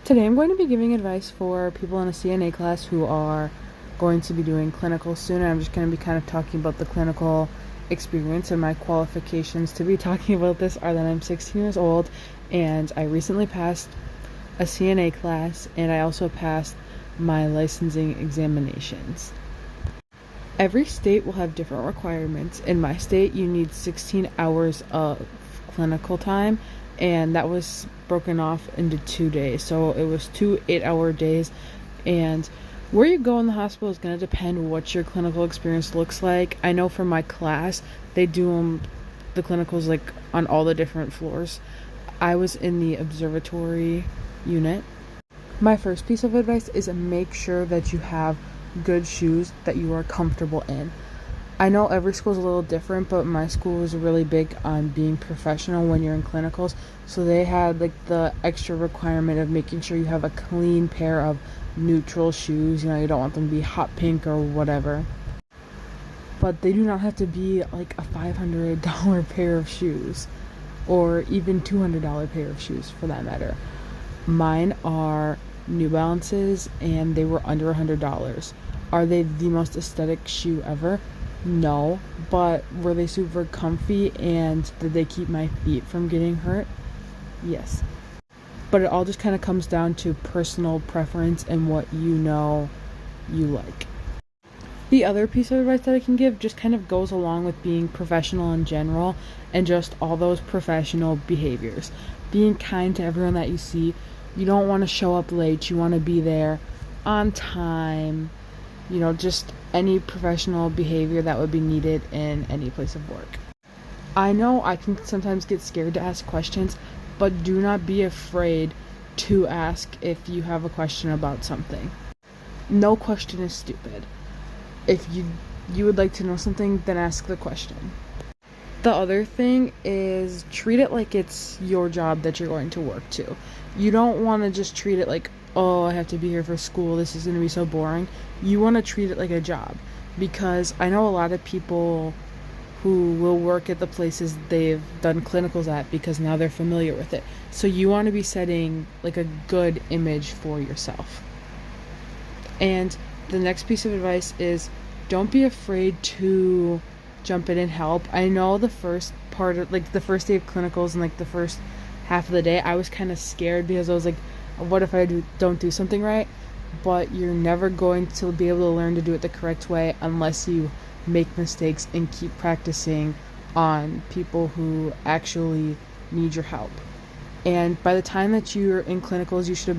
Today I'm going to be giving advice for people in a CNA class who are going to be doing clinical soon. And I'm just going to be kind of talking about the clinical experience, and my qualifications to be talking about this are that I'm 16 years old and I recently passed a CNA class, and I also passed my licensing examinations. Every state will have different requirements. In my state, you need 16 hours of clinical time, and that was broken off into 2 days. So it was 2 8-hour days, and where you go in the hospital is going to depend what your clinical experience looks like. I know for my class, they do the clinicals like on all the different floors. I was in the observatory unit. My first piece of advice is make sure that you have good shoes that you are comfortable in. I know every school is a little different, but my school was really big on being professional when you're in clinicals. So they had like the extra requirement of making sure you have a clean pair of neutral shoes. You don't want them to be hot pink or whatever. But they do not have to be like a $500 pair of shoes or even $200 pair of shoes for that matter. Mine are New Balances, and they were under $100. Are they the most aesthetic shoe ever? No, but were they super comfy, and did they keep my feet from getting hurt? Yes. But it all just kind of comes down to personal preference and what you like. The other piece of advice that I can give just kind of goes along with being professional in general and just all those professional behaviors. Being kind to everyone that you see. You don't want to show up late. You want to be there on time. Just any professional behavior that would be needed in any place of work. I know I can sometimes get scared to ask questions, but do not be afraid to ask if you have a question about something. No question is stupid. If you would like to know something, then ask the question. The other thing is treat it like it's your job that you're going to work to. You don't want to just treat it like, oh, I have to be here for school, this is going to be so boring. You want to treat it like a job, because I know a lot of people who will work at the places they've done clinicals at because now they're familiar with it. So you want to be setting like a good image for yourself. And the next piece of advice is don't be afraid to jump in and help. I know the first part of the first day of clinicals and the first half of the day, I was kind of scared because I was like, what if I don't do something right? But you're never going to be able to learn to do it the correct way unless you make mistakes and keep practicing on people who actually need your help. And by the time that you're in clinicals, you should have